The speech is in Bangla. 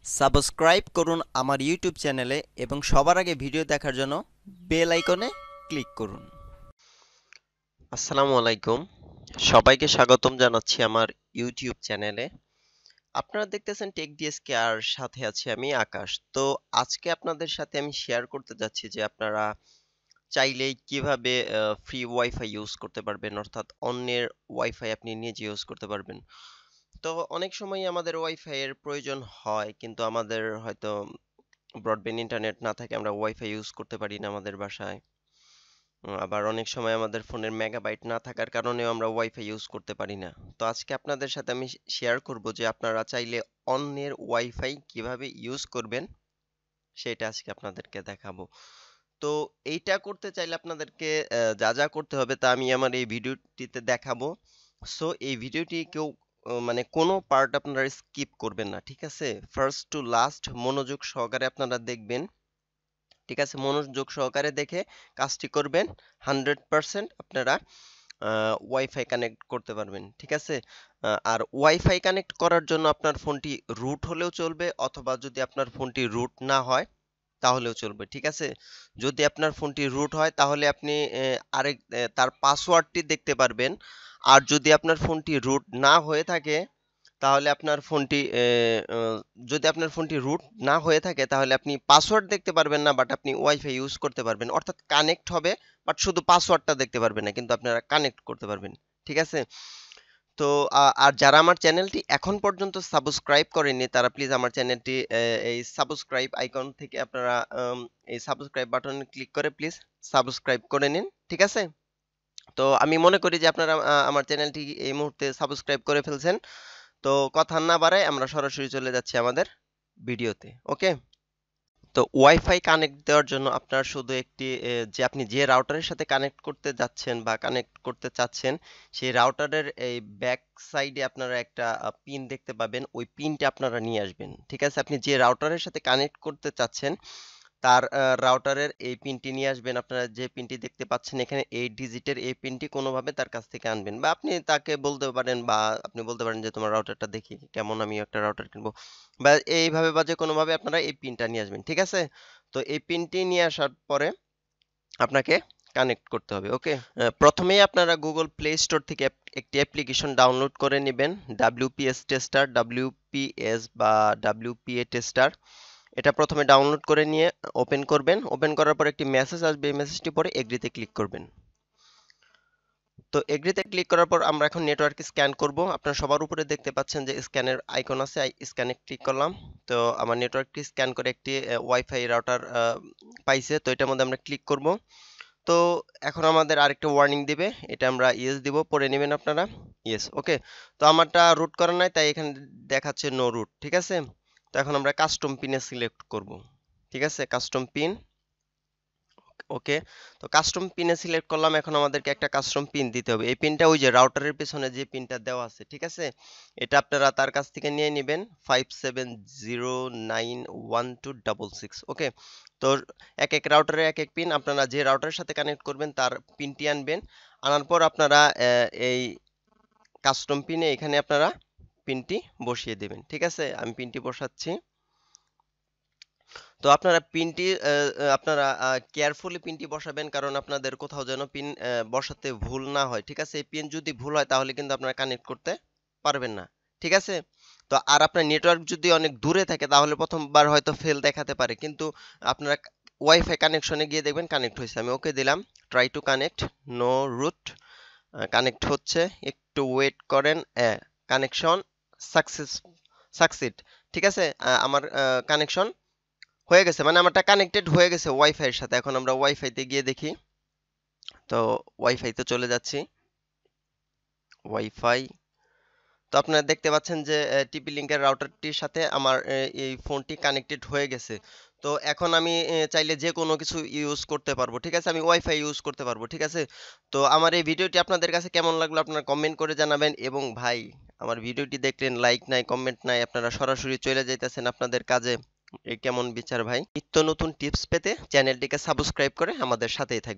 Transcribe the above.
সাবস্ক্রাইব করুন আমার ইউটিউব চ্যানেলে এবং সবার আগে ভিডিও দেখার জন্য বেল আইকনে ক্লিক করুন। আসসালামু আলাইকুম। সবাইকে স্বাগতম জানাচ্ছি আমার ইউটিউব চ্যানেলে। আপনারা দেখতেছেন টেক ডিএসকে আর সাথে আছি আমি আকাশ। তো আজকে আপনাদের সাথে আমি শেয়ার করতে যাচ্ছি যে আপনারা চাইলেই কিভাবে ফ্রি ওয়াইফাই ইউজ করতে পারবেন, অর্থাৎ অন্যের ওয়াইফাই আপনি নিজে ইউজ করতে পারবেন। তো অনেক সময় আমাদের ওয়াইফাই এর প্রয়োজন হয়, কিন্তু আমাদের হয়তো ব্রডব্যান্ড ইন্টারনেট না থাকে, আমরা ওয়াইফাই ইউজ করতে পারি না আমাদের বাসায়। আবার অনেক সময় আমাদের ফোনের মেগাবাইট না থাকার কারণেও আমরা ওয়াইফাই ইউজ করতে পারি না। তো আজকে আপনাদের সাথে আমি শেয়ার করব যে আপনারা চাইলে অন্যের ওয়াইফাই কিভাবে ইউজ করবেন, সেটা আজকে আপনাদেরকে দেখাবো। তো এইটা করতে চাইলে আপনাদেরকে যা যা করতে হবে তা আমি আমার এই ভিডিওটিতে দেখাবো। সো এই ভিডিওটি কেউ মানে কোনো পার্ট আপনারা স্কিপ করবেন না, ঠিক আছে? ফার্স্ট টু লাস্ট মনোযোগ সহকারে আপনারা দেখবেন। ঠিক আছে, মনোযোগ সহকারে দেখে কাজটি করবেন। 100% আপনারা ওয়াইফাই কানেক্ট করতে পারবেন, ঠিক আছে? আর ওয়াইফাই কানেক্ট করার জন্য আপনার ফোনটি রুট হলেও চলবে, অথবা যদি আপনার ফোনটি রুট না হয় তাহলেও চলবে, ঠিক আছে? যদি আপনার ফোনটি রুট হয় তাহলে আপনি তার পাসওয়ার্ডটি দেখতে পারবেন। আর যদি আপনার ফোনটি রুট না হয়ে থাকে তাহলে আপনার ফোনটি যদি আপনার ফোনটি রুট না হয়ে থাকে তাহলে আপনি পাসওয়ার্ড দেখতে পারবেন না, বাট আপনি ওয়াইফাই ইউজ করতে পারবেন, অর্থাৎ কানেক্ট হবে, বাট শুধু পাসওয়ার্ডটা দেখতে পারবেন না, কিন্তু আপনারা কানেক্ট করতে পারবেন, ঠিক আছে? তো আর যারা আমার চ্যানেলটি এখন পর্যন্ত সাবস্ক্রাইব করেননি তারা প্লিজ আমার চ্যানেলটি এই সাবস্ক্রাইব আইকন থেকে আপনারা এই সাবস্ক্রাইব বাটনে ক্লিক করে প্লিজ সাবস্ক্রাইব করে নিন, ঠিক আছে? তো আমি মনে করি যে আপনারা আমার চ্যানেলটি এই মুহূর্তে সাবস্ক্রাইব করে ফেলছেন। তো কথা না বাড়ায় আমরা সরাসরি চলে যাচ্ছি আমাদের ভিডিওতে, ওকে? তো ওয়াইফাই কানেক্ট দেওয়ার জন্য আপনার শুধু একটি যে আপনি যে রাউটারের সাথে কানেক্ট করতে যাচ্ছেন বা কানেক্ট করতে চাচ্ছেন সেই রাউটারের এই ব্যাক সাইডে আপনারা একটা পিন দেখতে পাবেন, ওই পিনটা আপনারা নিয়ে আসবেন, ঠিক আছে? আপনি যে রাউটারের সাথে কানেক্ট করতে চাচ্ছেন তার রাউটারের এই পিনটি নিয়ে আসবেন। আপনারা যে পিনটি দেখতে পাচ্ছেন এখানে 8 ডিজিটের এই পিনটি কোনোভাবে তার কাছ থেকে আনবেন, বা আপনি তাকে বলতে পারেন, বা আপনি বলতে পারেন যে তোমার রাউটারটা দেখি কেমন, আমি একটা রাউটার কিনবো, বা এইভাবে বা যে কোনোভাবে আপনারা এই পিনটা নিয়ে আসবেন, ঠিক আছে? তো এই পিনটি নিয়ে আসার পরে আপনাকে কানেক্ট করতে হবে, ওকে? প্রথমেই আপনারা গুগল প্লে স্টোর থেকে একটি অ্যাপ্লিকেশন ডাউনলোড করে নেবেন, ডাব্লিউপিএস টেস্টার, ডাব্লিউপিএস বা ডাব্লিউপিএ টেস্টার। এটা প্রথমে ডাউনলোড করে নিয়ে ওপেন করবেন। ওপেন করার পর একটি মেসেজ আসবে, এই মেসেজটি পরে এগ্রিতে ক্লিক করবেন। তো এগ্রিতে ক্লিক করার পর আমরা এখন নেটওয়ার্ক স্ক্যান করব। আপনারা সবার উপরে দেখতে পাচ্ছেন যে স্ক্যানের আইকন আছে, স্ক্যানে ক্লিক করলাম। তো আমার নেটওয়ার্কটি স্ক্যান করে একটি ওয়াইফাই রাউটার পাইছে, তো এটার মধ্যে আমরা ক্লিক করব। তো এখন আমাদের আরেকটা ওয়ার্নিং দিবে, এটা আমরা ইয়েস দিব, পড়ে নেবেন আপনারা। ইয়েস, ওকে। তো আমারটা রুট করা নাই তাই এখানে দেখাচ্ছে নো রুট, ঠিক আছে? তো এখন আমরা কাস্টম পিনে সিলেক্ট করব, ঠিক আছে? কাস্টম পিন, ওকে। তো কাস্টম পিনে সিলেক্ট করলাম, এখন আমাদেরকে একটা কাস্টম পিন দিতে হবে। এই পিনটা ওই যে রাউটারের পেছনে যে পিনটা দেওয়া আছে, ঠিক আছে? এটা আপনারা তার কাছ থেকে নিয়ে নেবেন, 57091266, ওকে? তো এক এক রাউটারে এক এক পিন, আপনারা যে রাউটারের সাথে কানেক্ট করবেন তার পিনটি আনবেন। আনার পর আপনারা এই কাস্টম পিনে এখানে আপনারা পিনটি বসিয়ে দেবেন, ঠিক আছে? আমি পিনটি বসাচ্ছি। তো আপনারা পিনটি আপনারা কেয়ারফুলি পিনটি বসাবেন, কারণ আপনাদের কোথাও যেন পিন বসাতে ভুল না হয়, ঠিক আছে? এই পিন যদি ভুল হয় তাহলে কিন্তু আপনারা কানেক্ট করতে পারবেন না, ঠিক আছে? তো আর আপনার নেটওয়ার্ক যদি অনেক দূরে থাকে তাহলে প্রথমবার হয়তো ফেল দেখাতে পারে, কিন্তু আপনারা ওয়াইফাই কানেকশনে গিয়ে দেখবেন কানেক্ট হয়েছে। আমি ওকে দিলাম, try to connect, no route, connect হচ্ছে, একটু ওয়েট করেন, কানেকশন সাকসেস, সাকসিড, ঠিক আছে? আমার কানেকশন হয়ে গেছে, মানে আমারটা কানেক্টেড হয়ে গেছে ওয়াইফাই এর সাথে। এখন আমরা ওয়াইফাইতে গিয়ে দেখি। তো ওয়াইফাইতে চলে যাচ্ছি, ওয়াইফাই। তো আপনারা দেখতে পাচ্ছেন যে টিপি লিঙ্কের রাউটারটির সাথে আমার এই ফোনটি কানেক্টেড হয়ে গেছে। তো এখন আমি চাইলে যে কোনো কিছু ইউজ করতে পারবো, ঠিক আছে? আমি ওয়াইফাই ইউজ করতে পারবো, ঠিক আছে? তো আমার এই ভিডিওটি আপনাদের কাছে কেমন লাগলো আপনারা কমেন্ট করে জানাবেন। এবং ভাই, আমার ভিডিওটি দেখলেন, লাইক নাই, কমেন্ট নাই, আপনারা সরাসরি চলে যাইতেছেন আপনাদের কাজে, এই কেমন বিচার ভাই? নিত্য নতুন টিপস পেতে চ্যানেলটিকে সাবস্ক্রাইব করে আমাদের সাথেই থাকবেন।